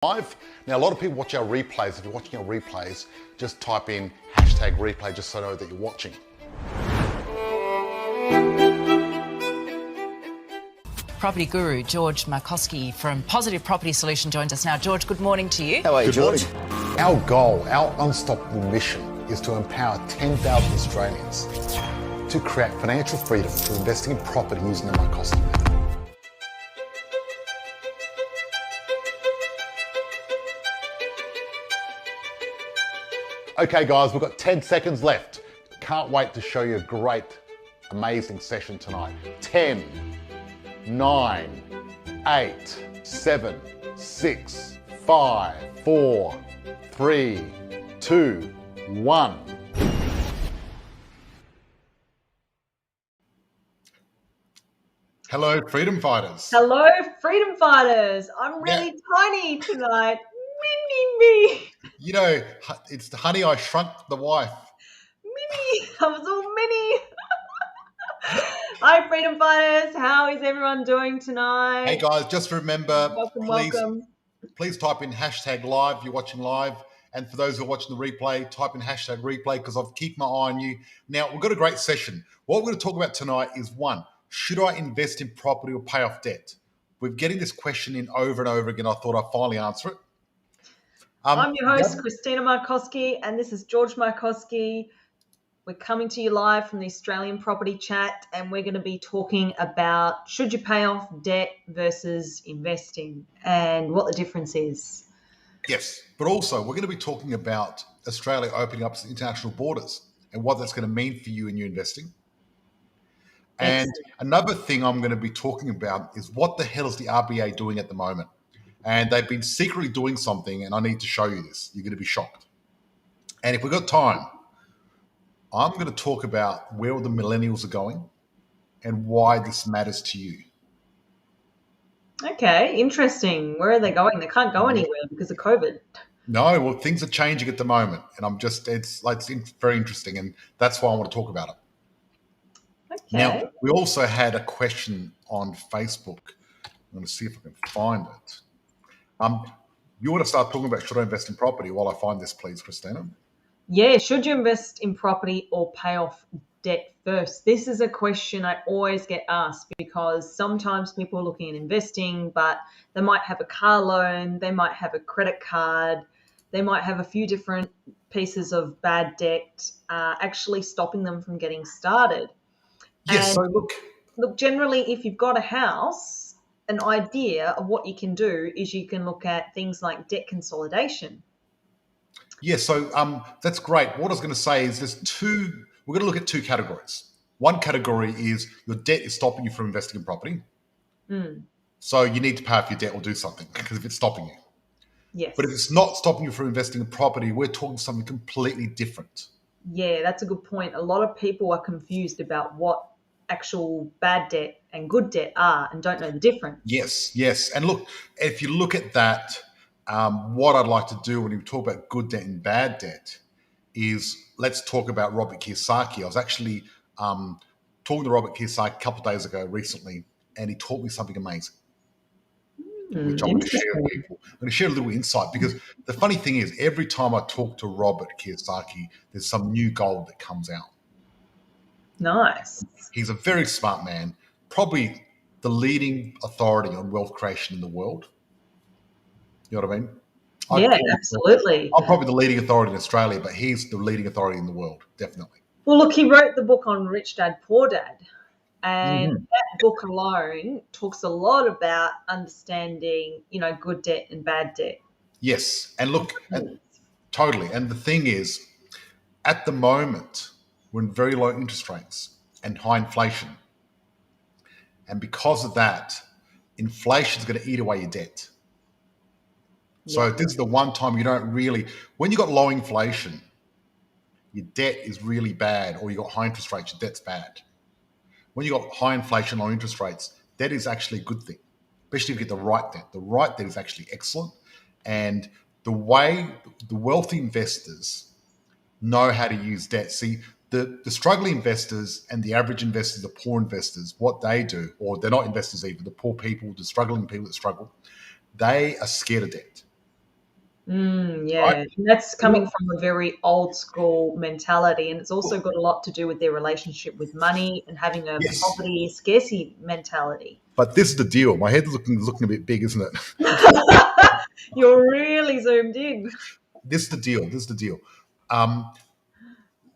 Live. Now, a lot of people watch our replays. If you're watching our replays, just type in hashtag replay just so I know that you're watching. Property guru George Markowski from Positive Property Solution joins us now. George, good morning to you. How are you, George? Our goal, our unstoppable mission is to empower 10,000 Australians to create financial freedom through investing in property using the Markowski method. Okay guys, we've got 10 seconds left. Can't wait to show you a great, amazing session tonight. 10, 9, 8, 7, 6, 5, 4, 3, 2, 1. Hello, freedom fighters. Hello, freedom fighters. I'm really tiny tonight. Me. You know, it's the Honey, I Shrunk the Wife. Mini. I was all mini. Hi, freedom fighters. How is everyone doing tonight? Hey guys, just remember, Welcome. Please type in hashtag live. You're watching live. And for those who are watching the replay, type in hashtag replay because I've kept my eye on you. Now, we've got a great session. What we're going to talk about tonight is one, should I invest in property or pay off debt? We're getting this question in over and over again. I thought I'd finally answer it. I'm your host, Christina Markowski, and this is George Markowski. We're coming to you live from the Australian Property Chat, and we're going to be talking about should you pay off debt versus investing and what the difference is. Yes, but also we're going to be talking about Australia opening up international borders and what that's going to mean for you in your investing. And another thing I'm going to be talking about is what the hell is the RBA doing at the moment? And they've been secretly doing something, and I need to show you this. You're going to be shocked. And if we've got time, I'm going to talk about where the millennials are going and why this matters to you. Okay, interesting. Where are they going? They can't go anywhere because of COVID. No, well, things are changing at the moment, and it's very interesting, and that's why I want to talk about it. Okay. Now, we also had a question on Facebook. I'm going to see if I can find it. You want to start talking about should I invest in property while I find this, please, Christina? Yeah, should you invest in property or pay off debt first? This is a question I always get asked because sometimes people are looking at investing, but they might have a car loan, they might have a credit card, they might have a few different pieces of bad debt actually stopping them from getting started. Yes, And so look, generally, if you've got a house, an idea of what you can do is you can look at things like debt consolidation. Yeah, so that's great. What I was going to say is we're going to look at two categories. One category is your debt is stopping you from investing in property. So you need to pay off your debt or do something because if it's stopping you. Yes. But if it's not stopping you from investing in property, we're talking something completely different. Yeah, that's a good point. A lot of people are confused about what actual bad debt and good debt are and don't know the difference. Yes. And look, if you look at that, what I'd like to do when we talk about good debt and bad debt is let's talk about Robert Kiyosaki. I was actually talking to Robert Kiyosaki a couple of days ago recently, and he taught me something amazing, which I'm going to share with people. I'm going to share a little insight because the funny thing is every time I talk to Robert Kiyosaki, there's some new gold that comes out. Nice. He's a very smart man, probably the leading authority on wealth creation in the world. You know what I mean? Yeah, absolutely. I'm probably the leading authority in Australia, but he's the leading authority in the world, definitely. Well, look, he wrote the book on Rich Dad, Poor Dad. And that book alone talks a lot about understanding, good debt and bad debt. Yes. And look, totally. And the thing is, at the moment, we're in very low interest rates and high inflation. And because of that, inflation is going to eat away your debt. So this is the one time you don't really, when you got low inflation, your debt is really bad, or you got high interest rates, your debt's bad. When you got high inflation, low interest rates, debt is actually a good thing, especially if you get the right debt. The right debt is actually excellent. And the way the wealthy investors know how to use debt. See, the struggling investors and the average investors, the poor investors, what they do, or they're not investors either, the poor people, the struggling people that struggle, they are scared of debt. Yeah, right? and that's coming from a very old school mentality, and it's also got a lot to do with their relationship with money and having a Yes. poverty scarcity mentality. But this is the deal. My head's looking a bit big, isn't it? You're really zoomed in. This is the deal. This is the deal. Um,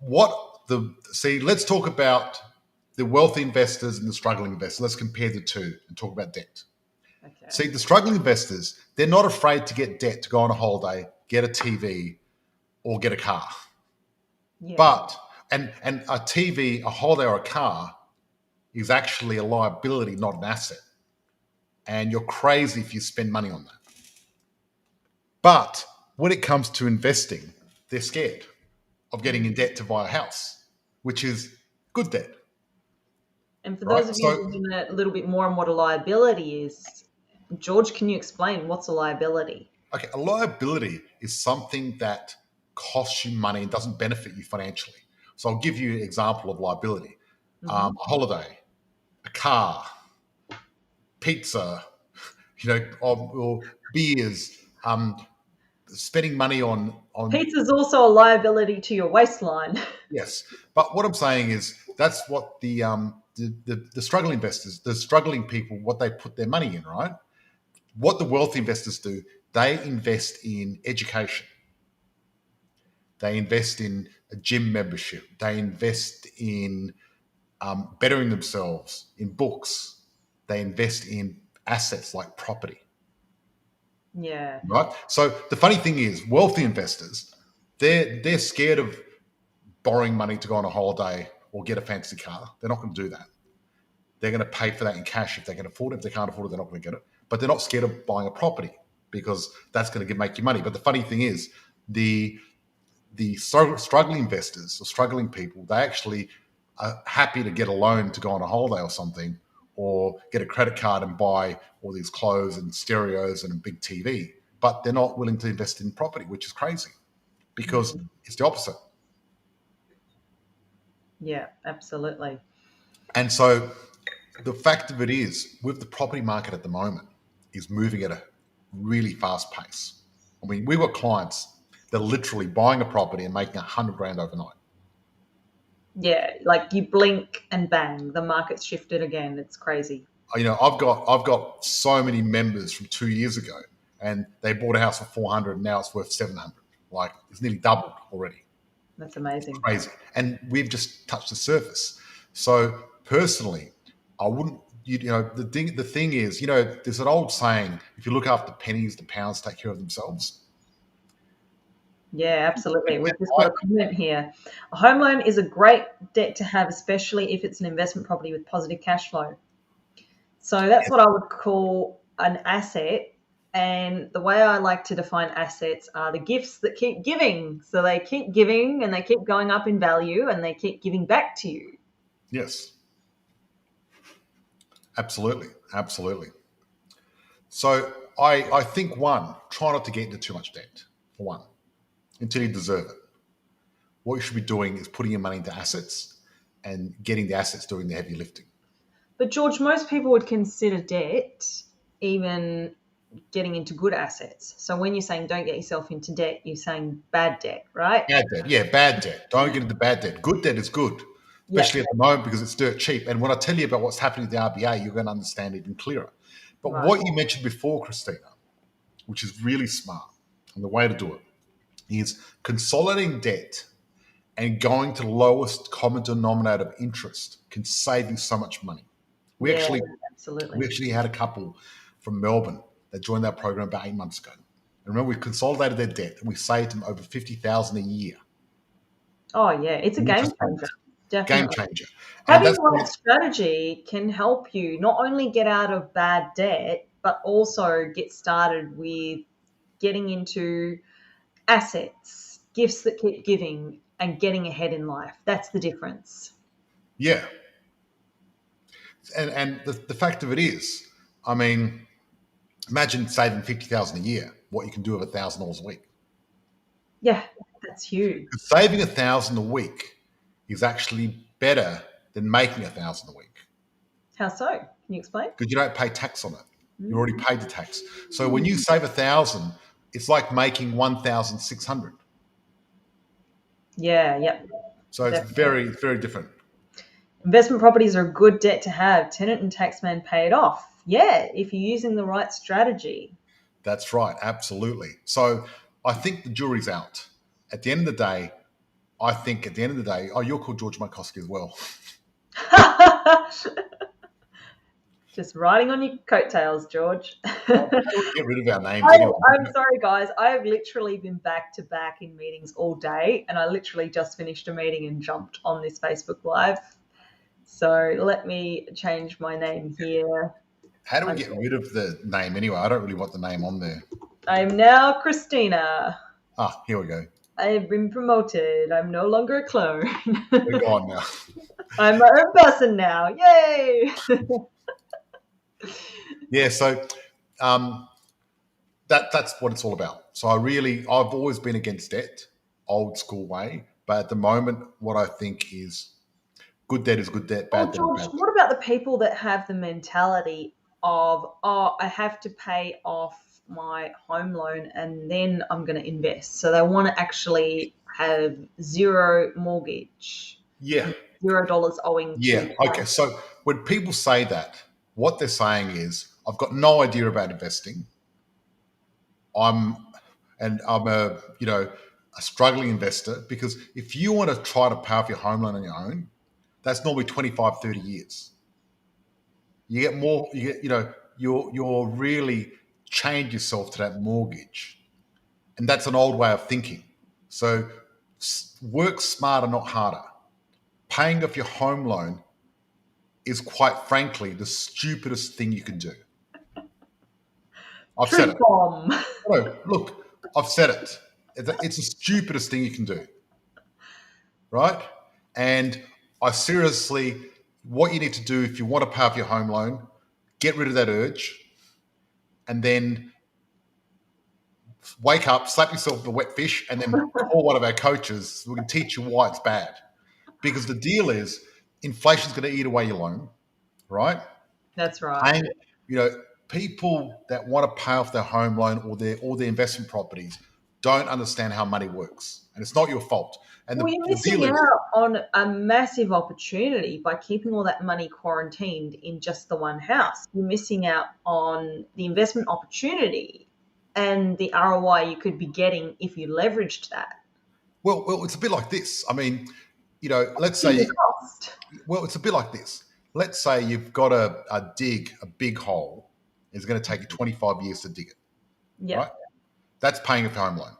let's talk about the wealthy investors and the struggling investors. Let's compare the two and talk about debt. Okay. See, the struggling investors, they're not afraid to get debt to go on a holiday, get a TV, or get a car. Yeah. But and a TV, a holiday, or a car is actually a liability, not an asset. And you're crazy if you spend money on that. But when it comes to investing, they're scared of getting in debt to buy a house, which is good debt, And for right? those of you So, who know a little bit more on what a liability is, George, can you explain what's a liability? okay, a liability is something that costs you money and doesn't benefit you financially. So I'll give you an example of liability: Hmm. a holiday, a car, pizza, or beers, spending money on Pizza's also a liability to your waistline. yes. But what I'm saying is that's what the struggling investors, the struggling people, what they put their money in, right? What the wealthy investors do, they invest in education. They invest in a gym membership. They invest in bettering themselves, in books. They invest in assets like property, Yeah. right? So the funny thing is, wealthy investors, they're scared of borrowing money to go on a holiday or get a fancy car. They're not going to do that. They're going to pay for that in cash if they can afford it. If they can't afford it, they're not going to get it. But they're not scared of buying a property because that's going to make you money. But the funny thing is, the struggling investors or struggling people, they actually are happy to get a loan to go on a holiday or something, or get a credit card and buy all these clothes and stereos and a big TV. But they're not willing to invest in property, which is crazy because Mm. it's the opposite. Yeah, absolutely. And so the fact of it is, with the property market at the moment, is moving at a really fast pace. I mean, we've got clients that are literally buying a property and making 100 grand overnight. Yeah, like you blink and bang, the market's shifted again. It's crazy. I've got so many members from 2 years ago, and they bought a house for 400, and now it's worth 700. Like it's nearly doubled already. That's amazing. Crazy, and we've just touched the surface. So personally, I wouldn't. The thing is, there's an old saying: if you look after pennies, the pounds take care of themselves. Yeah, absolutely. And We've just got I, a comment here. A home loan is a great debt to have, especially if it's an investment property with positive cash flow. So that's what I would call an asset. And the way I like to define assets are the gifts that keep giving. So they keep giving and they keep going up in value and they keep giving back to you. yes, absolutely, absolutely. So I think one, try not to get into too much debt. For one, until you deserve it. What you should be doing is putting your money into assets and getting the assets doing the heavy lifting. But George, most people would consider debt even getting into good assets. So when you're saying don't get yourself into debt, you're saying bad debt, right? Bad debt, yeah, bad debt. Don't get into bad debt. Good debt is good, Yeah. especially at the moment because it's dirt cheap. And when I tell you about what's happening at the RBA, you're going to understand even clearer. But Right. what you mentioned before, Christina, which is really smart, and the way to do it is consolidating debt and going to the lowest common denominator of interest can save you so much money. We Yeah, actually we absolutely. actually had a couple from Melbourne that joined that program about 8 months ago. And remember, we consolidated their debt and we saved them over 50,000 a year. Oh, yeah. It's a In game interest changer. payments. Game Definitely. changer. And Having that's the one right strategy can help you not only get out of bad debt, but also get started with getting into assets, gifts that keep giving, and getting ahead in life. That's the difference. yeah. And the fact of it is, I mean, imagine saving 50,000 a year, what you can do with $1,000 a week. Yeah, that's huge. Saving 1,000 a week is actually better than making 1,000 a week How so? Can you explain? because you don't pay tax on it. You already Mm. paid the tax. So when you save 1,000, it's like making 1,600. Yeah, yep. So it's Definitely. very, very different. Investment properties are a good debt to have. Tenant and taxman pay it off. Yeah, if you're using the right strategy. That's right. Absolutely. So I think the jury's out. At the end of the day, oh, you're called George Markowski as well. Just riding on your coattails, George. How do we get rid of our names anyway? I'm sorry, guys. I have literally been back to back in meetings all day, and I literally just finished a meeting and jumped on this Facebook Live. So let me change my name here. How do we get rid of the name anyway? I don't really want the name on there. I'm now Christina. Here we go. I have been promoted. I'm no longer a clone. We're gone now. I'm my own person now. Yay! Yeah, so that's what it's all about. So I've always been against debt, old school way. But at the moment, what I think is good debt is good debt, bad debt is George, bad debt. what about the people that have the mentality of, I have to pay off my home loan and then I'm going to invest? So they want to actually have zero mortgage, Yeah. $0 owing Yeah. to. Okay. So when people say that, what they're saying is, I've got no idea about investing. I'm a struggling investor, because if you want to try to pay off your home loan on your own, that's normally 25, 30 years. You get more, you're really chained yourself to that mortgage. And that's an old way of thinking. So work smarter, not harder. Paying off your home loan is, quite frankly, the stupidest thing you can do. I've said Truth it. bomb. No, look, I've said it. It's the stupidest thing you can do, right? And I seriously, what you need to do if you want to pay off your home loan, get rid of that urge, and then wake up, slap yourself with a wet fish, and then call one of our coaches so we can teach you why it's bad. Because the deal is, inflation's going to eat away your loan, right? That's right. And, people that want to pay off their home loan or their investment properties don't understand how money works, and it's not your fault. And Well, you're the deal missing is, out on a massive opportunity by keeping all that money quarantined in just the one house. You're missing out on the investment opportunity and the ROI you could be getting if you leveraged that. well, it's a bit like this. I mean, let's In say, the cost. well, it's a bit like this. Let's say you've got a big hole. It's going to take you 25 years to dig it, Yeah. right? That's paying off your home loan.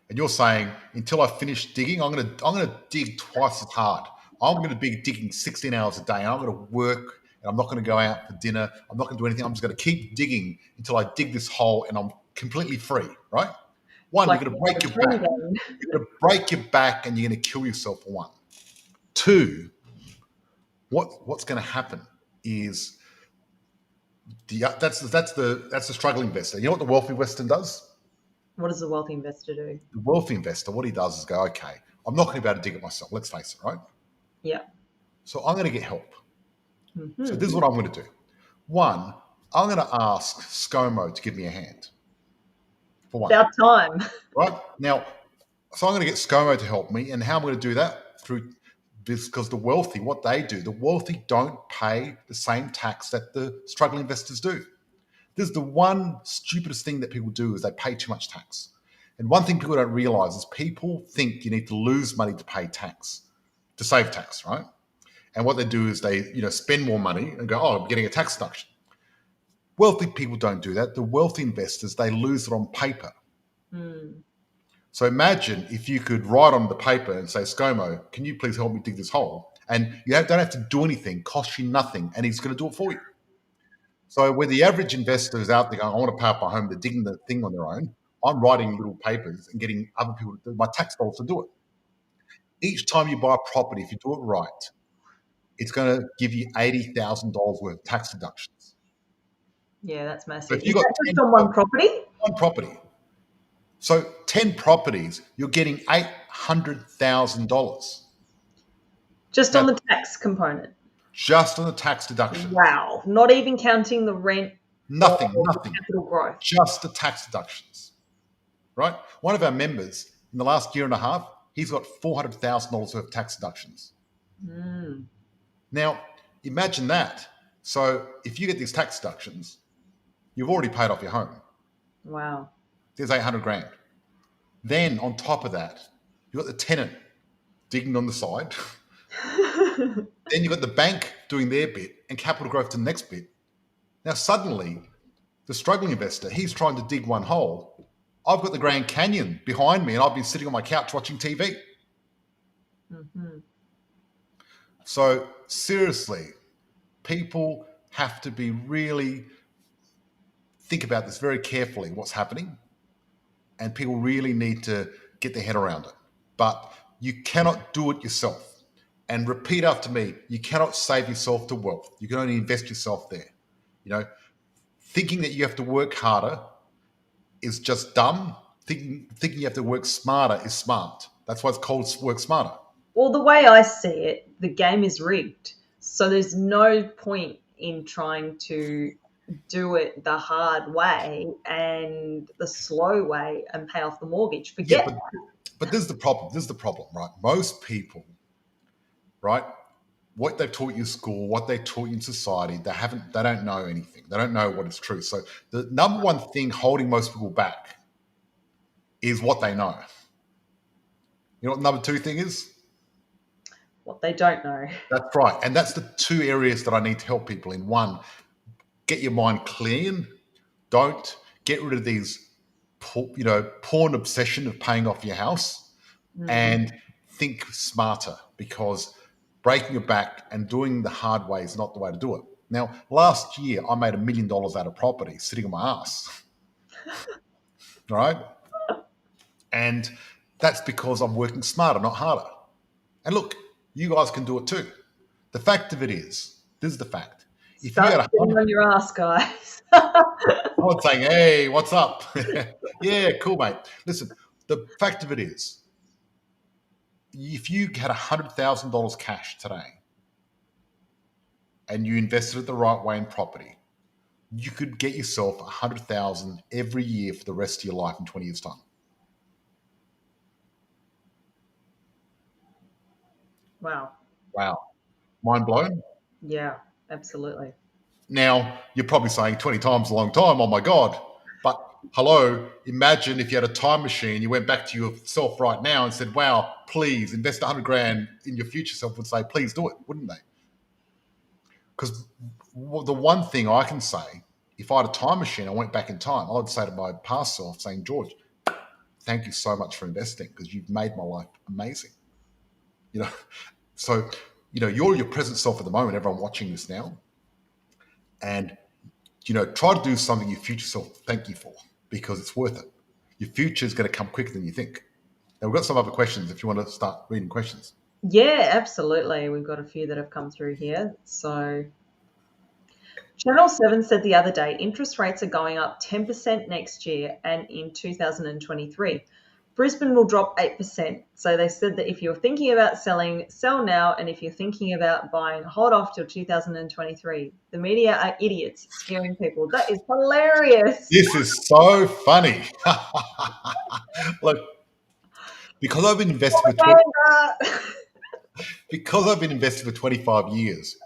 And you're saying, until I finish digging, I'm gonna dig twice as hard. I'm gonna be digging 16 hours a day, and I'm gonna work, and I'm not gonna go out for dinner. I'm not gonna do anything. I'm just gonna keep digging until I dig this hole and I'm completely free, right? One, Like you're gonna break your the back. game. You're gonna break your back and you're gonna kill yourself for one. Two, what's gonna happen is that's the struggling investor. You know what the wealthy investor does? What does the wealthy investor do? The wealthy investor, what he does is go, okay, I'm not going to be able to dig it myself. Let's face it, right? Yeah. So I'm going to get help. Mm-hmm. So this is what I'm going to do. One, I'm going to ask ScoMo to give me a hand. For one. About time. Right? Now, so I'm going to get ScoMo to help me. And how I'm going to do that? Through this, because the wealthy, what they do, the wealthy don't pay the same tax that the struggling investors do. This is the one stupidest thing that people do, is they pay too much tax. And one thing people don't realize is, people think you need to lose money to pay tax, to save tax, right? And what they do is they, spend more money and go, oh, I'm getting a tax deduction. Wealthy people don't do that. The wealthy investors, they lose it on paper. Mm. So imagine if you could write on the paper and say, ScoMo, can you please help me dig this hole? And you don't have to do anything, cost you nothing, and he's going to do it for you. So where the average investor is out there going, I want to pay off my home, they're digging the thing on their own, I'm writing little papers and getting other people, my tax dollars, to do it. Each time you buy a property, if you do it right, it's going to give you $80,000 worth of tax deductions. Yeah, that's massive. So if Is you've got that just on one property? One property. So 10 properties, you're getting $800,000. Just on the tax component. Just on the tax deduction. Wow. Not even counting the rent. Nothing. Capital growth. Just the tax deductions. right? One of our members in the last year and a half, he's got $400,000 worth of tax deductions. Mm. Now, imagine that. So if you get these tax deductions, you've already paid off your home. Wow. There's 800 grand. Then on top of that, you've got the tenant digging on the side. Then you've got the bank doing their bit and capital growth to the next bit. Now suddenly, the struggling investor, he's trying to dig one hole. I've got the Grand Canyon behind me and I've been sitting on my couch watching TV. Mm-hmm. So seriously, people have to be really think about this very carefully, what's happening. And people really need to get their head around it. But you cannot do it yourself. And repeat after me, you cannot save yourself to wealth. You can only invest yourself there. You know, thinking that you have to work harder is just dumb. Thinking you have to work smarter is smart. That's why it's called work smarter. Well, the way I see it, the game is rigged. So there's no point in trying to do it the hard way and the slow way and pay off the mortgage. Forget that. But this is the problem. This is the problem, right? Most people, right? What they've taught you in school, what they taught you in society, they don't know anything. They don't know what is true. So the number one thing holding most people back is what they know. You know what the number two thing is? What they don't know. That's right. And that's the two areas that I need to help people in. One, get your mind clean. Don't get rid of these, porn obsession of paying off your house, and think smarter, because breaking your back and doing the hard way is not the way to do it. Now, last year, I made $1 million out of property sitting on my ass. Right? And that's because I'm working smarter, not harder. And look, you guys can do it too. The fact of it is, this is the fact. If Start you got sitting on your ass, guys. someone saying, hey, what's up? Yeah, cool, mate. Listen, the fact of it is, if you had $100,000 cash today and you invested it the right way in property, you could get yourself $100,000 every year for the rest of your life in 20 years' time. Wow. Mind blown? Yeah, absolutely. Now, you're probably saying 20 times a long time, oh my God. But hello, imagine if you had a time machine, you went back to yourself right now and said, wow, please invest 100 grand in your future self, would say, please do it, wouldn't they? Because the one thing I can say, if I had a time machine, I went back in time, I would say to my past self, saying, George, thank you so much for investing because you've made my life amazing. So, you're your present self at the moment, everyone watching this now. And, try to do something your future self thank you for, because it's worth it. Your future is going to come quicker than you think. Now, we've got some other questions if you want to start reading questions. Yeah, absolutely. We've got a few that have come through here. So Channel 7 said the other day, interest rates are going up 10% next year and in 2023. Brisbane will drop 8%. So they said that if you're thinking about selling, sell now. And if you're thinking about buying, hold off till 2023. The media are idiots, scaring people. That is hilarious. This is so funny. Look, because I've been invested for 25 years,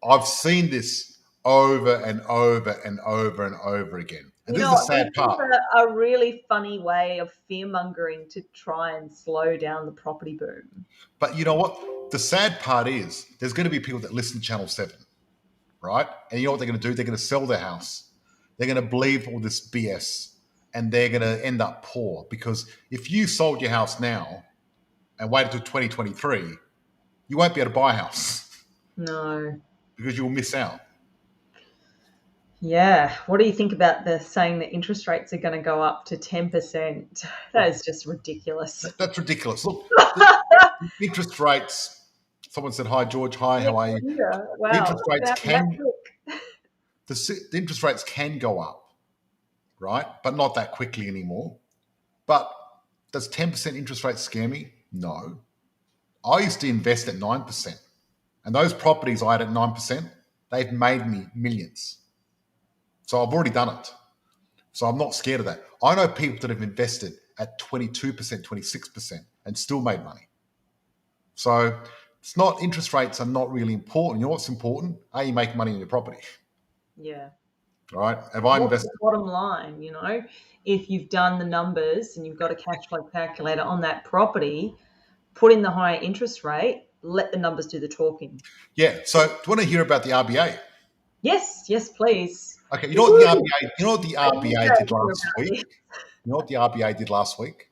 I've seen this over and over and over and over again. And this is the sad part. This is a really funny way of fear-mongering to try and slow down the property boom. But you know what? The sad part is there's going to be people that listen to Channel 7, right? And you know what they're going to do? They're going to sell their house. They're going to believe all this BS, and they're going to end up poor. Because if you sold your house now and waited until 2023, you won't be able to buy a house. No. Because you'll miss out. Yeah. What do you think about the saying that interest rates are going to go up to 10%? That is just ridiculous. That's ridiculous. Look, interest rates. Someone said, hi, George. Hi, how are you? Yeah. Wow. The interest rates can go up, right? But not that quickly anymore. But does 10% interest rate scare me? No. I used to invest at 9%. And those properties I had at 9%, they've made me millions. So I've already done it. So I'm not scared of that. I know people that have invested at 22%, 26% and still made money. So it's not, interest rates are not really important. You know what's important? Are you making money on your property? Yeah. Right? Have I What's invested? the bottom line? If you've done the numbers and you've got a cash flow calculator on that property, put in the higher interest rate, let the numbers do the talking. Yeah. So do you want to hear about the RBA? Yes, please. Okay. You know what the Woo! RBA? You know what the I knew RBA that did was last about week? this. You know what the RBA did last week?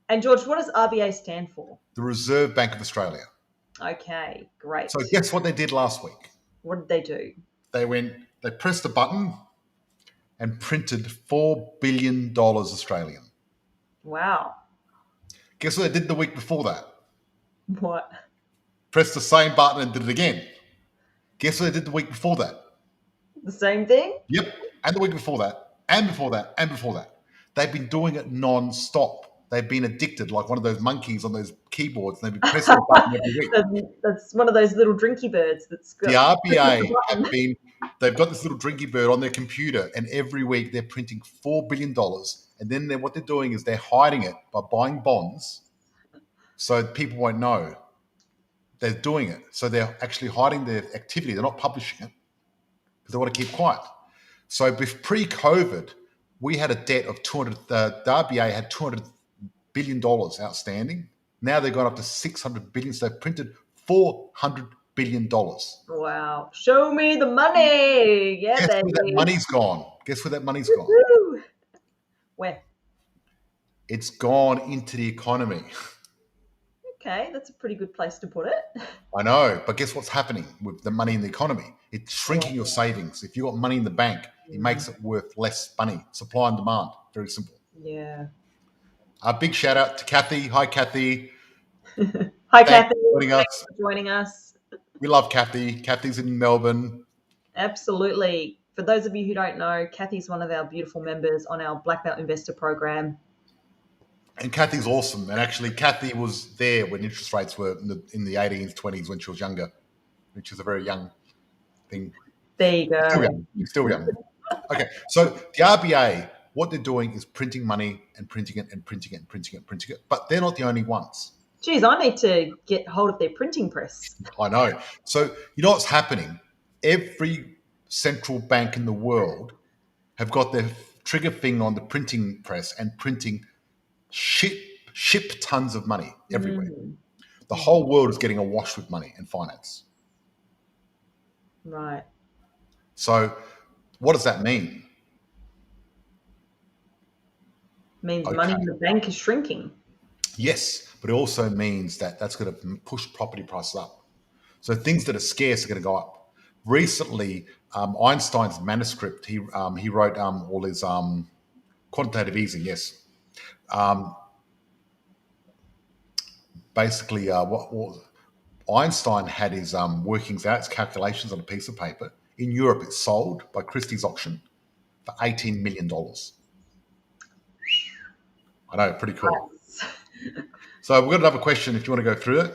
And George, what does RBA stand for? The Reserve Bank of Australia. Okay, great. So guess what they did last week? What did they do? They pressed a button and printed $4 billion Australian. Wow. Guess what they did the week before that? What? Pressed the same button and did it again. Guess what they did the week before that? The same thing? Yep. And the week before that, and before that, and before that. They've been doing it non-stop. They've been addicted like one of those monkeys on those keyboards. They've been pressing the button every week. That's one of those little drinky birds that's got The RBA button. they've got this little drinky bird on their computer, and every week they're printing $4 billion. And then what they're doing is they're hiding it by buying bonds so people won't know they're doing it. So they're actually hiding their activity. They're not publishing it because they want to keep quiet. So pre-COVID, we had a debt of 200. The RBA had $200 billion outstanding. Now they've gone up to 600 billion. So they've printed $400 billion. Wow. Show me the money. Yeah, Guess where that baby. money's gone? Guess where that money's gone? Woo. Where? It's gone into the economy. Okay, that's a pretty good place to put it. I know, but guess what's happening with the money in the economy? It's shrinking your savings. If you've got money in the bank, it makes it worth less money. Supply and demand. Very simple. Yeah. A big shout out to Kathy. Hi, Kathy. Hi, Thanks Kathy. for joining us. Thanks for joining us. We love Kathy. Kathy's in Melbourne. Absolutely. For those of you who don't know, Kathy's one of our beautiful members on our Black Belt Investor Program. And Kathy's awesome. And actually, Kathy was there when interest rates were in the 18s, 20s when she was younger, which is a very young thing. There you go. Still young. Still young. Okay. So the RBA, what they're doing is printing money and printing it and printing it and printing it and printing it. But they're not the only ones. Geez, I need to get hold of their printing press. I know. So you know what's happening? Every central bank in the world have got their trigger finger on the printing press and printing ship tons of money everywhere. The whole world is getting awash with money and finance. Right. So what does that mean? Means money in the bank is shrinking. Yes, but it also means that that's going to push property prices up. So things that are scarce are going to go up. Recently, Einstein's manuscript, he wrote all his quantitative easing, yes. Basically, what Einstein had his workings out, his calculations on a piece of paper. In Europe, it's sold by Christie's auction for $18 million. I know, pretty cool. So we've got another question if you want to go through it.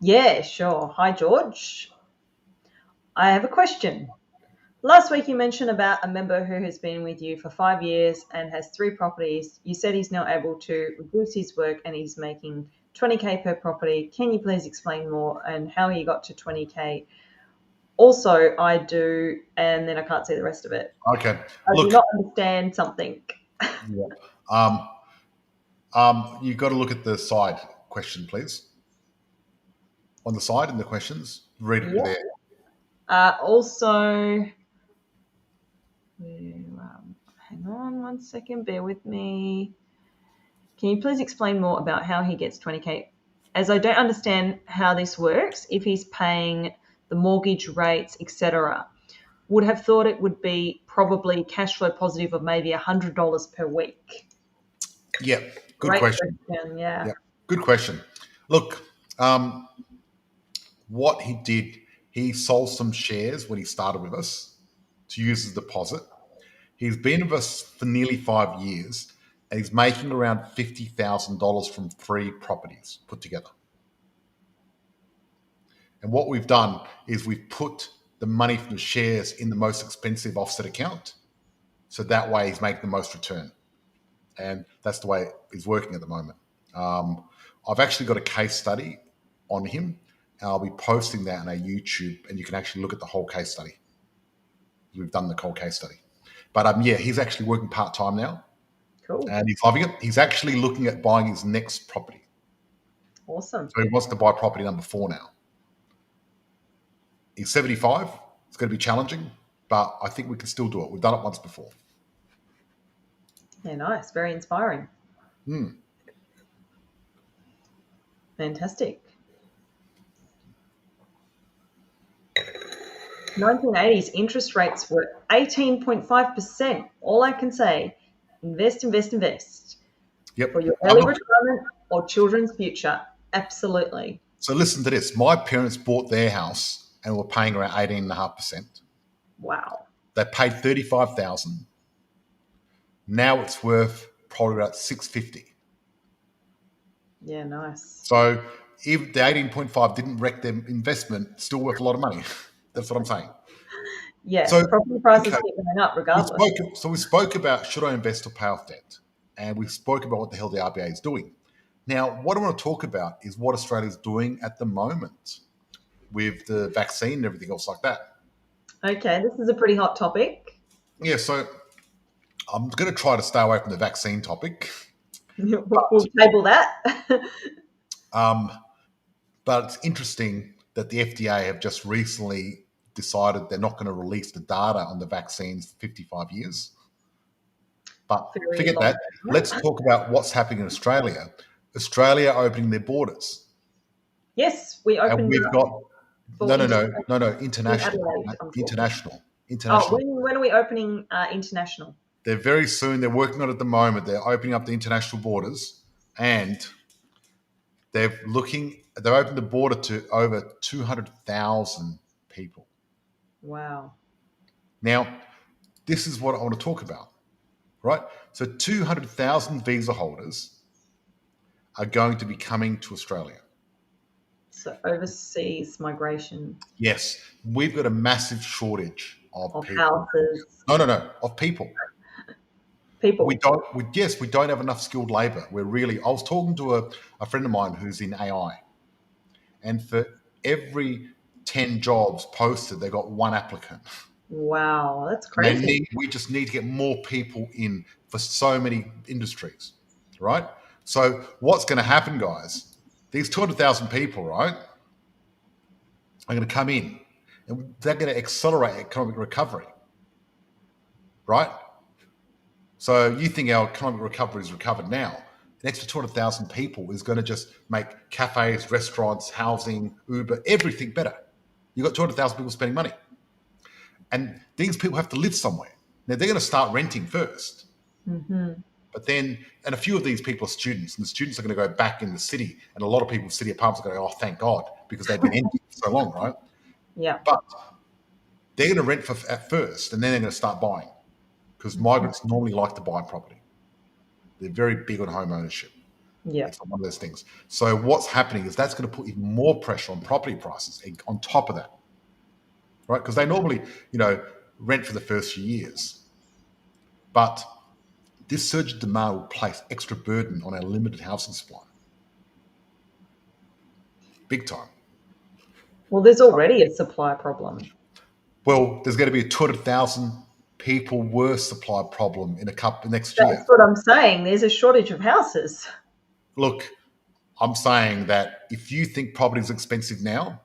Yeah, sure. Hi, George. I have a question. Last week you mentioned about a member who has been with you for 5 years and has 3 properties. You said he's now able to reduce his work and he's making $20K per property. Can you please explain more and how he got to $20K? Also, I do, and then I can't see the rest of it. Okay. I do not understand something. Yeah. You've got to look at the side question, please. On the side in the questions, read it there. Also, hang on one second, bear with me. Can you please explain more about how he gets 20K? As I don't understand how this works, if he's paying the mortgage rates, etc. Would have thought it would be probably cash flow positive of maybe $100 per week. Yeah, good question. Yeah. Good question. Look, what he did, he sold some shares when he started with us to use as a deposit. He's been with us for nearly 5 years, and he's making around $50,000 from 3 properties put together. And what we've done is we've put the money from the shares in the most expensive offset account, So that way he's making the most return. And that's the way he's working at the moment. I've actually got a case study on him, and I'll be posting that on our YouTube, and you can actually look at the whole case study. We've done the whole case study. But yeah, he's actually working part-time now, Cool. and he's loving it. He's actually looking at buying his next property. Awesome. So he wants to buy property number 4 now. He's 75. It's going to be challenging, but I think we can still do it. We've done it once before. Yeah, nice. Very inspiring. Fantastic. 1980s interest rates were 18.5%. All I can say, invest, invest, invest. Yep. For your early retirement or children's future. Absolutely. So listen to this. My parents bought their house and were paying around 18.5%. Wow. They paid $35,000. Now it's worth probably about $650,000. Yeah, nice. So if the 18.5 didn't wreck their investment, still worth a lot of money. That's what I'm saying. Yeah, So, property prices keep going up regardless. We spoke about should I invest or pay off debt? And we spoke about what the hell the RBA is doing. Now, what I want to talk about is what Australia's doing at the moment with the vaccine and everything else like that. Okay, this is a pretty hot topic. Yeah, so I'm going to try to stay away from the vaccine topic. We'll table that. But it's interesting that the FDA have just recently decided they're not going to release the data on the vaccines for 55 years. But forget that. Let's talk about what's happening in Australia. Australia opening their borders. Yes, we opened. And we've got international. International. International. Oh, when are we opening international? They're very soon. They're working on it at the moment. They're opening up the international borders, and they've opened the border to over 200,000 people. Wow. Now, this is what I want to talk about, right? So 200,000 visa holders are going to be coming to Australia. So overseas migration. Yes, we've got a massive shortage of people. Houses. No, of people. People. We don't have enough skilled labor. I was talking to a friend of mine who's in AI, and for every 10 jobs posted, they got 1 applicant. Wow, that's crazy. We just need to get more people in for so many industries, right? So what's going to happen, guys? These 200,000 people, right, are going to come in, and they're going to accelerate economic recovery, right? So you think our economic recovery is recovered now. An extra 200,000 people is going to just make cafes, restaurants, housing, Uber, everything better. You've got 200,000 people spending money. And these people have to live somewhere. Now, they're going to start renting first. Mm-hmm. But then, and a few of these people are students, and the students are going to go back in the city. And a lot of people in city apartments are going to go, oh, thank God, because they've been empty for so long, right? Yeah. But they're going to rent at first, and then they're going to start buying, because migrants normally like to buy property. They're very big on home ownership. Yeah. It's one of those things. So what's happening is that's going to put even more pressure on property prices on top of that, right? Because they normally, rent for the first few years. But this surge of demand will place extra burden on our limited housing supply. Big time. Well, there's already a supply problem. Well, there's going to be a 200,000 people worse supply problem in next year. That's what I'm saying. There's a shortage of houses. Look, I'm saying that if you think property is expensive now,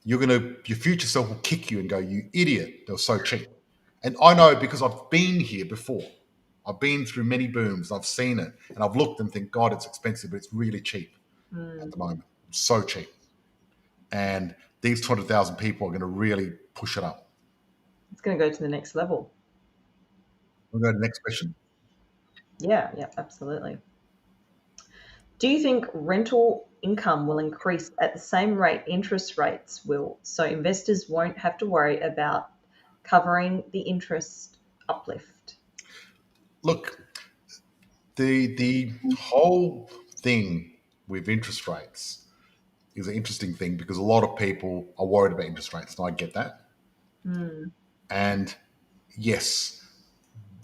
your future self will kick you and go, you idiot, they're so cheap. And I know because I've been here before. I've been through many booms. I've seen it. And I've looked and think, God, it's expensive, but it's really cheap at the moment. It's so cheap. And these 200,000 people are going to really push it up. It's going to go to the next level. We'll go to the next question. Yeah, absolutely. Do you think rental income will increase at the same rate interest rates will, so investors won't have to worry about covering the interest uplift? Look, the whole thing with interest rates is an interesting thing because a lot of people are worried about interest rates, and I get that. And yes,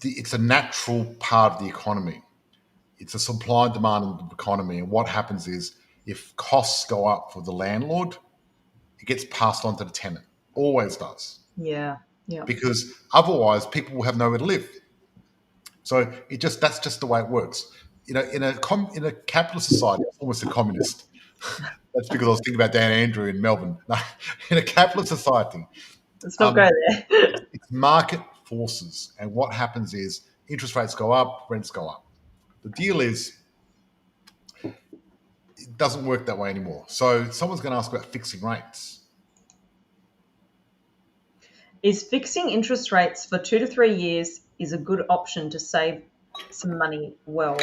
it's a natural part of the economy. It's a supply and demand in the economy. And what happens is if costs go up for the landlord, it gets passed on to the tenant. Always does. Yeah. Yeah. Because otherwise people will have nowhere to live. So that's just the way it works. In a capitalist society, it's almost a communist. That's because I was thinking about Dan Andrew in Melbourne. In a capitalist society, Let's not go um, there. it's market forces, and what happens is interest rates go up, rents go up. The deal is it doesn't work that way anymore. So someone's going to ask about fixing rates. Is fixing interest rates for 2 to 3 years is a good option to save some money? Well,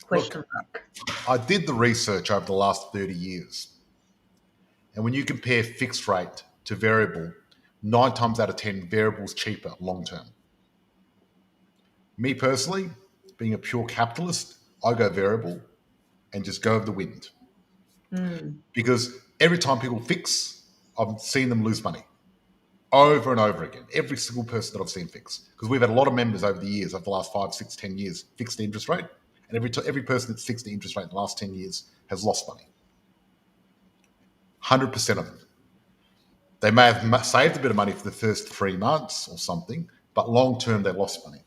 question Look, mark. I did the research over the last 30 years, and when you compare fixed rate to variable, 9 times out of 10, variable's cheaper long term. Me personally, being a pure capitalist, I go variable and just go with the wind. Because every time people fix, I've seen them lose money over and over again. Every single person that I've seen fix. Because we've had a lot of members over the years, over the last 5, 6, 10 years, fixed the interest rate. And every person that's fixed the interest rate in the last 10 years has lost money. 100% of them. They may have saved a bit of money for the first 3 months or something, but long term they lost money.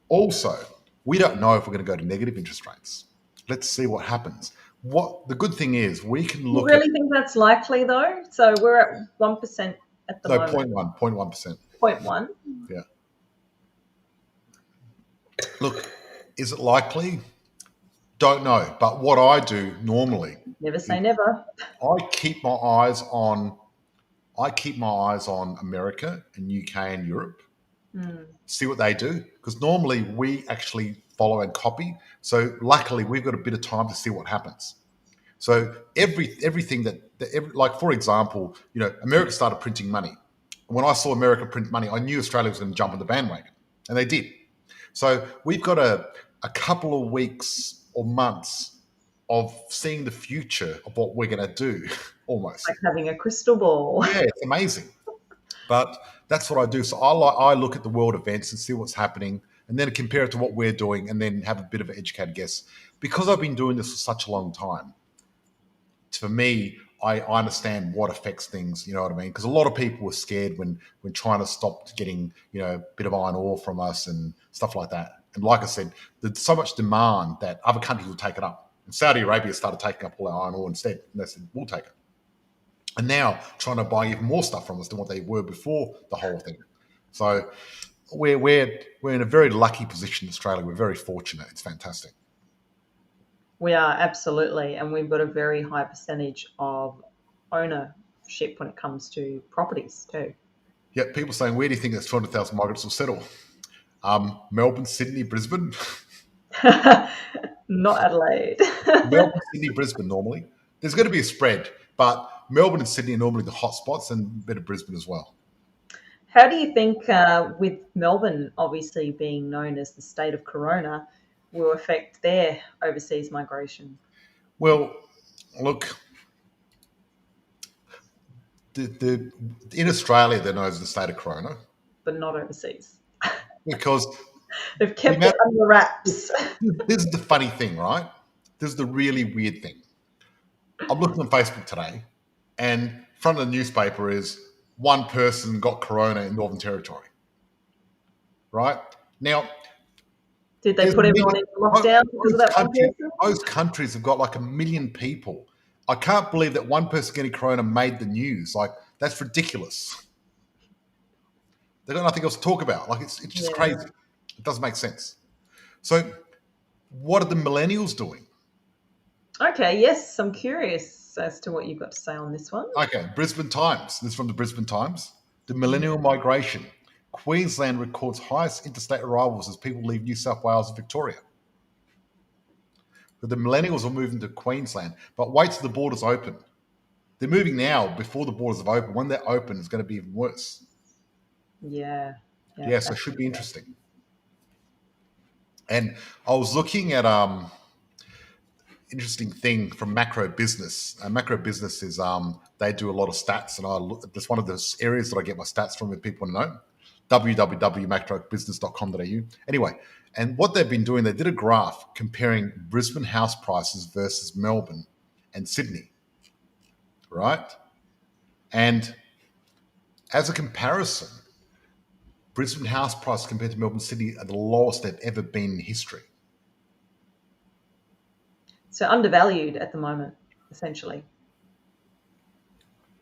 Also, we don't know if we're going to go to negative interest rates. Let's see what happens. What the good thing is, we can You look at really think that's likely though? So we're at 1% at the no moment. 0.1%. 0.1. Yeah. Look, is it likely? Don't know. But what I do normally Never is say never. I keep my eyes on America and UK and Europe. See what they do, because normally we actually follow and copy. So luckily we've got a bit of time to see what happens. So everything like for example, America started printing money. When I saw America print money, I knew Australia was going to jump on the bandwagon, and they did. So we've got a couple of weeks or months of seeing the future of what we're going to do, almost. Like having a crystal ball. Yeah, it's amazing. But that's what I do. So I look at the world events and see what's happening, and then compare it to what we're doing, and then have a bit of an educated guess. Because I've been doing this for such a long time, for me, I understand what affects things. You know what I mean? Because a lot of people were scared when trying to stop getting a bit of iron ore from us and stuff like that. And like I said, there's so much demand that other countries will take it up. And Saudi Arabia started taking up all our iron ore instead, and they said we'll take it. And now trying to buy even more stuff from us than what they were before the whole thing. So we're in a very lucky position in Australia. We're very fortunate. It's fantastic. We are, absolutely. And we've got a very high percentage of ownership when it comes to properties too. Yeah, people saying, where do you think those 200,000 migrants will settle? Melbourne, Sydney, Brisbane. Not Adelaide. Melbourne, Sydney, Brisbane normally. There's going to be a spread, but Melbourne and Sydney are normally the hot spots, and a bit of Brisbane as well. How do you think, with Melbourne obviously being known as the state of Corona, will affect their overseas migration? Well, look, in Australia, they're known as the state of Corona But not overseas. because They've kept it under wraps. this is the funny thing, right? This is the really weird thing. I'm looking on Facebook today, and front of the newspaper is one person got corona in Northern Territory. Right? Now, Did they put everyone into lockdown because of that one person? most countries have got like 1 million people. I can't believe that one person getting corona made the news. Like, that's ridiculous. They've got nothing else to talk about. Like, it's just crazy. It doesn't make sense. So, what are the millennials doing? Okay, yes, I'm curious as to what you've got to say on this one. Okay, Brisbane Times. This is from the Brisbane Times. The millennial migration. Queensland records highest interstate arrivals as people leave New South Wales and Victoria. But the millennials are moving to Queensland, but wait till the borders open. They're moving now before the borders have opened. When they're open, it's going to be even worse. Yeah. So it should be interesting. And I was looking at interesting thing from Macro Business. Macro Business is they do a lot of stats, and that's one of the areas that I get my stats from if people want to know. www.macrobusiness.com.au. Anyway, and what they've been doing, they did a graph comparing Brisbane house prices versus Melbourne and Sydney, right? And as a comparison, Brisbane house prices compared to Melbourne, Sydney are the lowest they've ever been in history. So undervalued at the moment, essentially.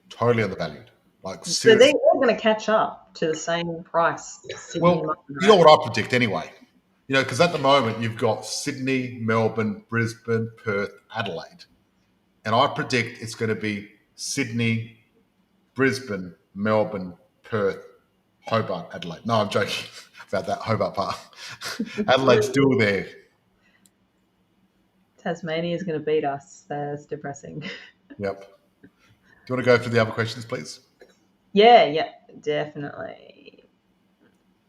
Totally undervalued. Like, So seriously. they're all going to catch up to the same price. Sydney and Well, Melbourne, you know right? what I predict anyway. You know, because at the moment you've got Sydney, Melbourne, Brisbane, Perth, Adelaide. And I predict it's going to be Sydney, Brisbane, Melbourne, Perth, Hobart, Adelaide. No, I'm joking about that Hobart part. Adelaide's still there. Tasmania is going to beat us. That's depressing. Yep. Do you want to go through the other questions, please? Yeah, definitely.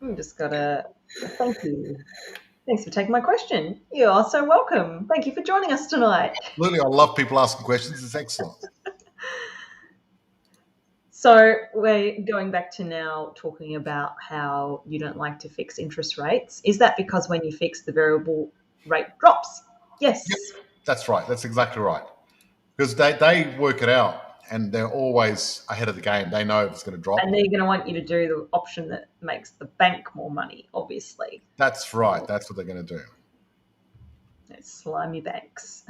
I'm just got to thank you. Thanks for taking my question. You are so welcome. Thank you for joining us tonight. Absolutely. I love people asking questions. It's excellent. So we're going back to now talking about how you don't like to fix interest rates. Is that because when you fix the variable rate drops? Yes. Yep, that's right. That's exactly right. Because they work it out and they're always ahead of the game. They know if it's going to drop. And they're going to want you to do the option that makes the bank more money, obviously. That's right. That's what they're going to do. Those slimy banks.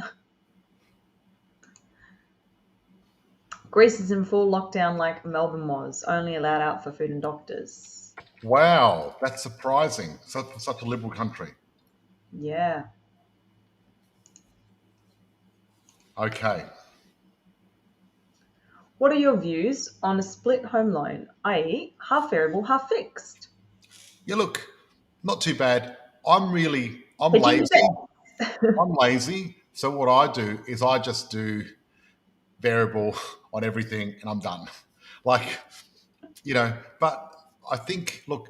Greece is in full lockdown like Melbourne was, only allowed out for food and doctors. Wow, that's surprising. Such a liberal country. Yeah. Okay. What are your views on a split home loan, i.e., half variable, half fixed? Yeah, look, not too bad. I'm lazy. I'm lazy. So what I do is I just do variable on everything and I'm done. Like, but I think, look,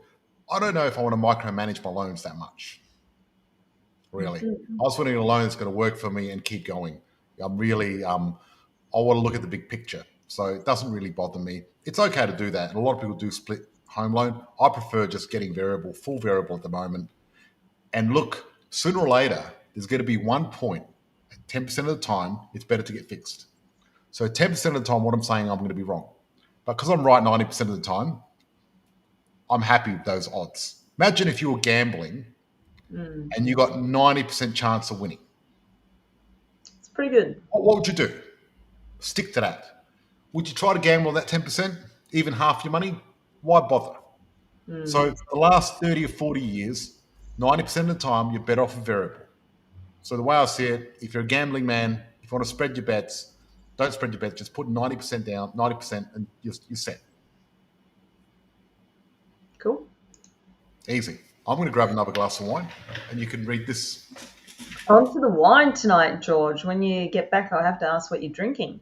I don't know if I want to micromanage my loans that much. Really. I was wanting a loan that's going to work for me and keep going. I'm really, I want to look at the big picture. So it doesn't really bother me. It's okay to do that. And a lot of people do split home loan. I prefer just getting full variable at the moment. And look, sooner or later, there's going to be one point, 10% of the time, it's better to get fixed. So 10% of the time, what I'm saying, I'm going to be wrong. But because I'm right 90% of the time, I'm happy with those odds. Imagine if you were gambling and you got 90% chance of winning. It's pretty good. What would you do? Stick to that. Would you try to gamble on that 10%, even half your money? Why bother? So the last 30 or 40 years, 90% of the time, you're better off with variable. So the way I see it, if you're a gambling man, if you want to spread your bets, don't spread your bets. Just put 90% down, 90%, and you're set. Cool. Easy. I'm going to grab another glass of wine, and you can read this. On to the wine tonight, George. When you get back, I'll have to ask what you're drinking.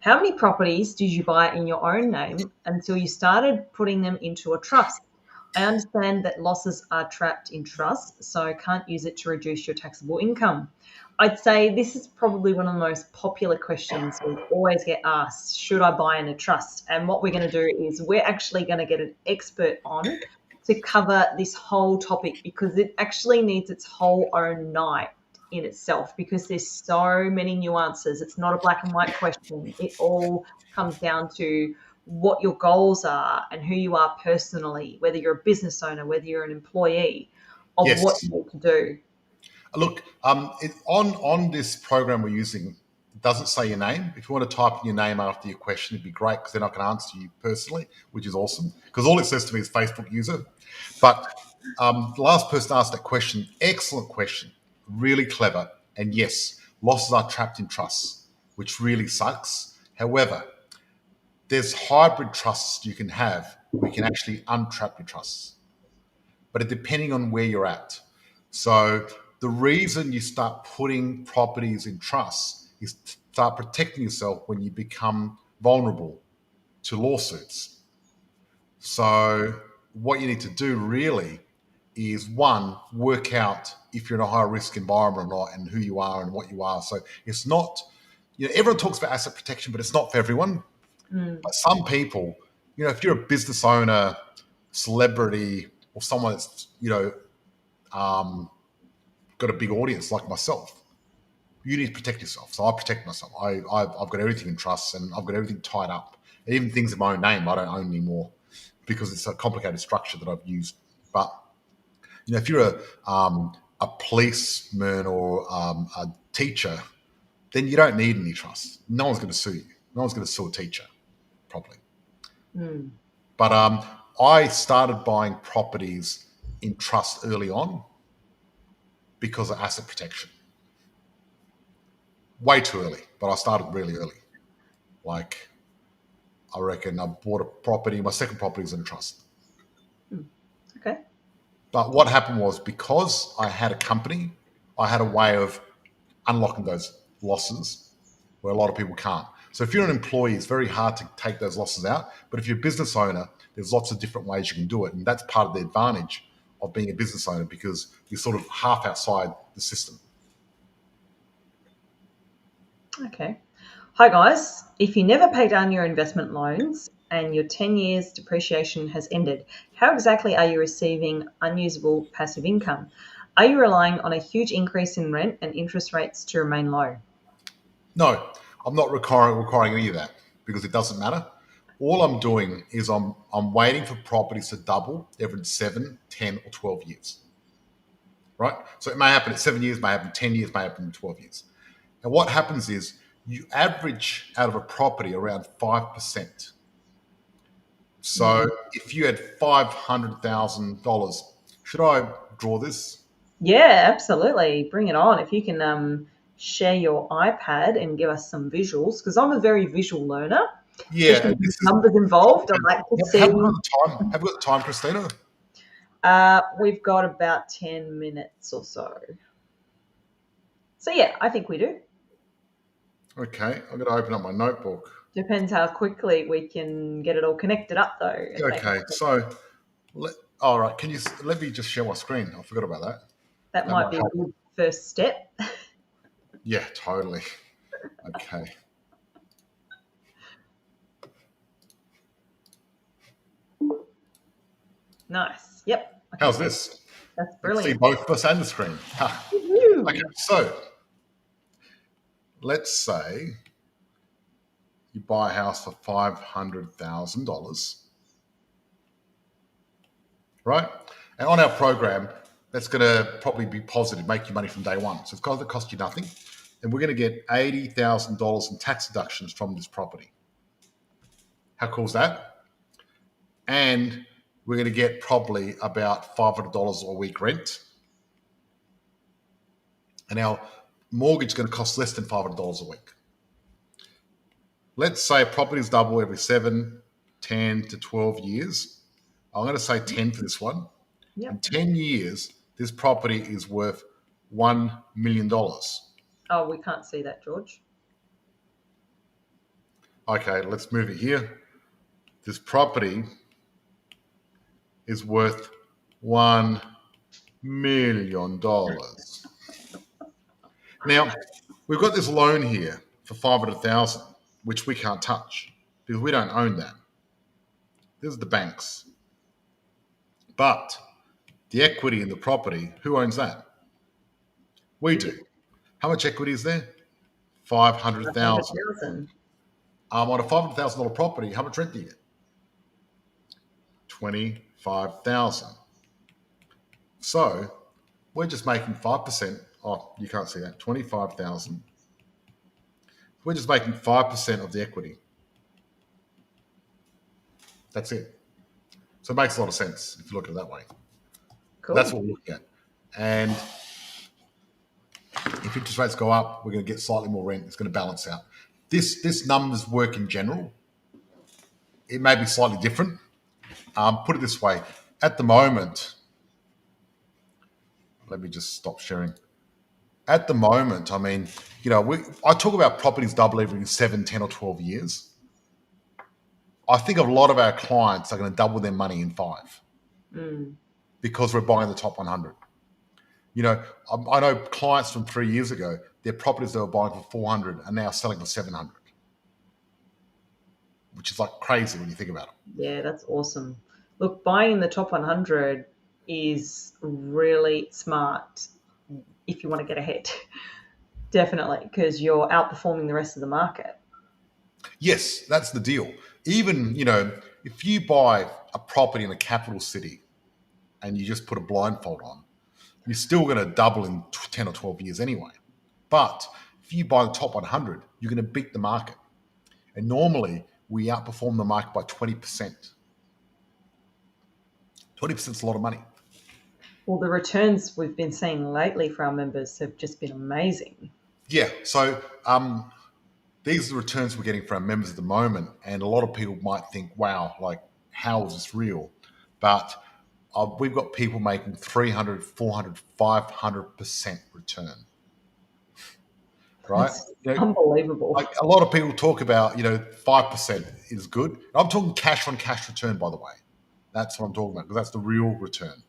How many properties did you buy in your own name until you started putting them into a trust? I understand that losses are trapped in trust, so can't use it to reduce your taxable income. I'd say this is probably one of the most popular questions we always get asked. Should I buy in a trust? And what we're going to do is we're actually going to get an expert on to cover this whole topic because it actually needs its whole own night in itself because there's so many nuances. It's not a black and white question. It all comes down to what your goals are and who you are personally, whether you're a business owner, whether you're an employee, of Yes. what you need to do. Look, on this program we're using, it doesn't say your name. If you want to type in your name after your question, it'd be great because then I can answer you personally, which is awesome. Because all it says to me is Facebook user. But the last person asked that question, excellent question, really clever. And yes, losses are trapped in trusts, which really sucks. However, there's hybrid trusts you can have where you can actually untrap your trusts. But it depending on where you're at. So the reason you start putting properties in trusts is to start protecting yourself when you become vulnerable to lawsuits. So what you need to do really is one, work out if you're in a high risk environment or not and who you are and what you are. So it's not, everyone talks about asset protection, but it's not for everyone. But some people, if you're a business owner, celebrity or someone that's, got a big audience like myself, you need to protect yourself. So I protect myself. I've got everything in trusts and I've got everything tied up. And even things in my own name, I don't own anymore because it's a complicated structure that I've used. But if you're a policeman or a teacher, then you don't need any trust. No one's going to sue you. No one's going to sue a teacher properly. But I started buying properties in trust early on because of asset protection. Way too early, but I started really early. Like, I reckon I bought a property. My second property was in trust. Okay. But what happened was, because I had a company, I had a way of unlocking those losses where a lot of people can't. So if you're an employee, it's very hard to take those losses out. But if you're a business owner, there's lots of different ways you can do it. And that's part of the advantage of being a business owner, because you're sort of half outside the system. Okay. Hi, guys. If you never pay down your investment loans and your 10 years depreciation has ended, how exactly are you receiving unusable passive income? Are you relying on a huge increase in rent and interest rates to remain low? No, I'm not requiring any of that, because it doesn't matter. All I'm doing is I'm waiting for properties to double every 7, 10, or 12 years. Right? So it may happen at 7 years, may happen in 10 years, may happen in 12 years. And what happens is you average out of a property around 5%. So if you had $500,000, should I draw this? Yeah, absolutely. Bring it on. If you can share your iPad and give us some visuals, because I'm a very visual learner, especially Yeah, with numbers involved. I like to see. have we got the time? Have we got the time, Christina? We've got about 10 minutes or so. So yeah, I think we do. Okay, I'm going to open up my notebook. Depends how quickly we can get it all connected up, though. Okay, so all right. Can you let me just share my screen? I forgot about that. That might be a good first step. Yeah, totally. Okay. Nice. Yep. Okay. How's this? That's See brilliant. both of us and the screen. Okay, so let's say you buy a house for $500,000, right? And on our program, that's going to probably be positive, make you money from day one. So it's going to cost you nothing. And we're going to get $80,000 in tax deductions from this property. How cool is that? And we're going to get probably about $500 a week rent. And our mortgage is going to cost less than $500 a week. Let's say properties double every 7, 10 to 12 years. I'm going to say 10 for this one. Yep. In 10 years, this property is worth $1 million. Oh, we can't see that, George. Okay, let's move it here. This property is worth $1 million. Now, we've got this loan here for $500,000, which we can't touch because we don't own that. This is the banks. But the equity in the property, who owns that? We do. How much equity is there? $500,000. On a $500,000 property, how much rent do you get? $25,000. So we're just making 5%. Oh, you can't see that. 25,000. We're just making 5% of the equity. That's it. So it makes a lot of sense if you look at it that way. Cool. That's what we're looking at. And if interest rates go up, we're going to get slightly more rent. It's going to balance out. This numbers work in general. It may be slightly different. Put it this way. At the moment, let me just stop sharing. At the moment, I mean, I talk about properties double every 7, 10, or 12 years. I think a lot of our clients are going to double their money in 5 because we're buying the top 100. I know clients from 3 years ago, their properties they were buying for 400 are now selling for 700, which is like crazy when you think about it. Yeah, that's awesome. Look, buying in the top 100 is really smart if you want to get ahead. Definitely, because you're outperforming the rest of the market. Yes, that's the deal. Even, if you buy a property in a capital city and you just put a blindfold on, you're still going to double in 10 or 12 years anyway. But if you buy the top 100, you're going to beat the market. And normally we outperform the market by 20%. 20% is a lot of money. Well, the returns we've been seeing lately for our members have just been amazing. Yeah. So these are the returns we're getting from our members at the moment. And a lot of people might think, wow, like, how is this real? But we've got people making 300, 400, 500% return, right? That's unbelievable. Like a lot of people talk about, 5% is good. I'm talking cash on cash return, by the way. That's what I'm talking about because that's the real return.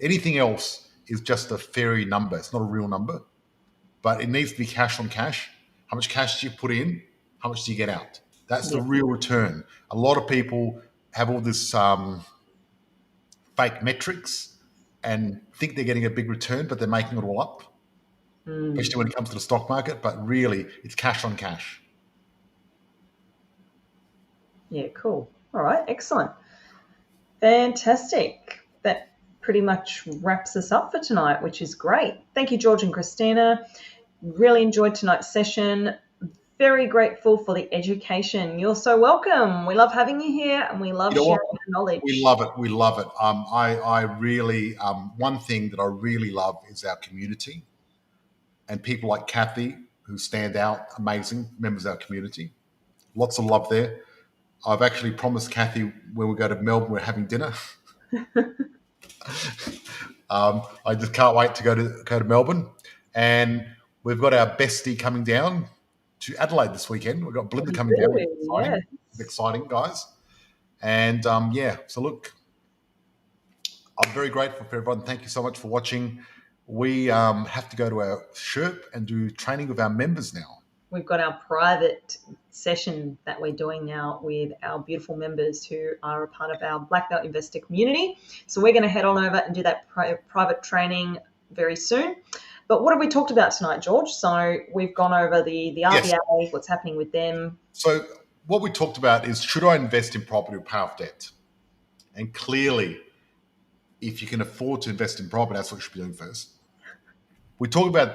Anything else is just a fairy number. It's not a real number, but it needs to be cash on cash. How much cash do you put in? How much do you get out? That's the Yeah. real return. A lot of people have all this fake metrics and think they're getting a big return, but they're making it all up, especially when it comes to the stock market. But really, it's cash on cash. Yeah, cool. All right, excellent. Fantastic. That pretty much wraps us up for tonight, which is great. Thank you, George and Christina. Really enjoyed tonight's session. Very grateful for the education. You're so welcome. We love having you here and we love You know what? sharing our knowledge. We love it. We love it. I really, one thing that I really love is our community and people like Kathy who stand out, amazing members of our community. Lots of love there. I've actually promised Kathy when we go to Melbourne, we're having dinner. I just can't wait to go to Melbourne, and we've got our bestie coming down to Adelaide this weekend. We've got Belinda We coming down, which do, is exciting. yes. It's exciting, guys. And so look, I'm very grateful for everyone. Thank you so much for watching. We have to go to our SHERP and do training with our members now. We've got our private session that we're doing now with our beautiful members who are a part of our Black Belt Investor community. So we're going to head on over and do that private training very soon. But what have we talked about tonight, George? So we've gone over the RBA, yes, what's happening with them. So what we talked about is, should I invest in property or pay off debt? And clearly, if you can afford to invest in property, that's what you should be doing first. We talk about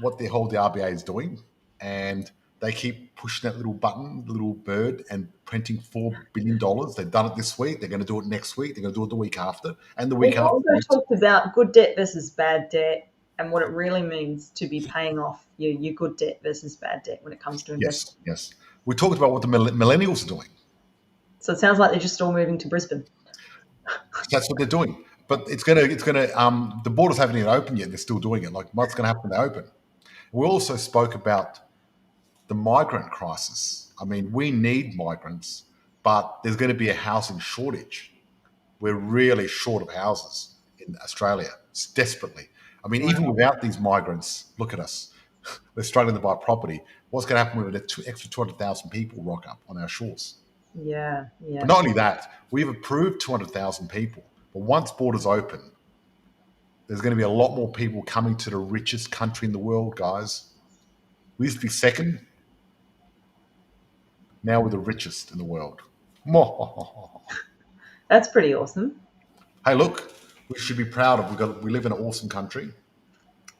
what the whole the RBA is doing, and they keep pushing that little button, the little bird, and printing $4 billion. They've done it this week. They're going to do it next week. They're going to do it the week after, and the week We've after. Also talked about good debt versus bad debt and what it really means to be paying off your good debt versus bad debt when it comes to investing. Yes. We talked about what the millennials are doing. So it sounds like they're just all moving to Brisbane. That's what they're doing. But it's gonna. The borders haven't even opened yet. They're still doing it. Like, what's going to happen when they open? We also spoke about the migrant crisis. I mean, we need migrants, but there's going to be a housing shortage. We're really short of houses in Australia, desperately. I mean, even without these migrants, look at us. We're struggling to buy property. What's going to happen when extra 200,000 people rock up on our shores? Yeah. But not only that, we've approved 200,000 people. But once borders open, there's going to be a lot more people coming to the richest country in the world, guys. We used to be second. Now we're the richest in the world. That's pretty awesome. Hey, look, we should be proud of. We live in an awesome country,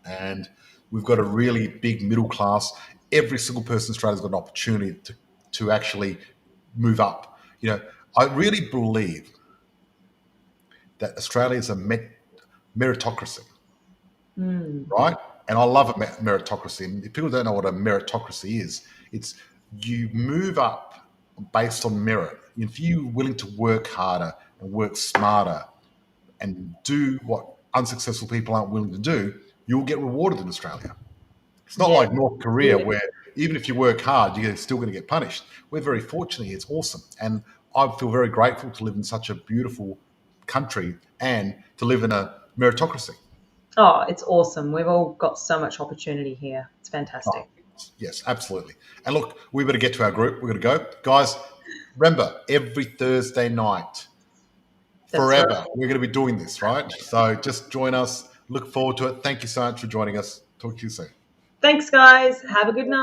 and we've got a really big middle class. Every single person in Australia's got an opportunity to actually move up. I really believe that Australia is a meritocracy, right? And I love a meritocracy. And if people don't know what a meritocracy is, it's you move up based on merit. If you're willing to work harder and work smarter and do what unsuccessful people aren't willing to do, you'll get rewarded in Australia. It's not like North Korea where even if you work hard, you're still going to get punished. We're very fortunate. It's awesome. And I feel very grateful to live in such a beautiful country and to live in a meritocracy. Oh, it's awesome. We've all got so much opportunity here. It's fantastic. Oh, yes, absolutely. And look, we better get to our group. We're going to go. Guys, remember, every Thursday night, forever. right. We're going to be doing this, right? So just join us. Look forward to it. Thank you so much for joining us. Talk to you soon. Thanks, guys. Have a good night.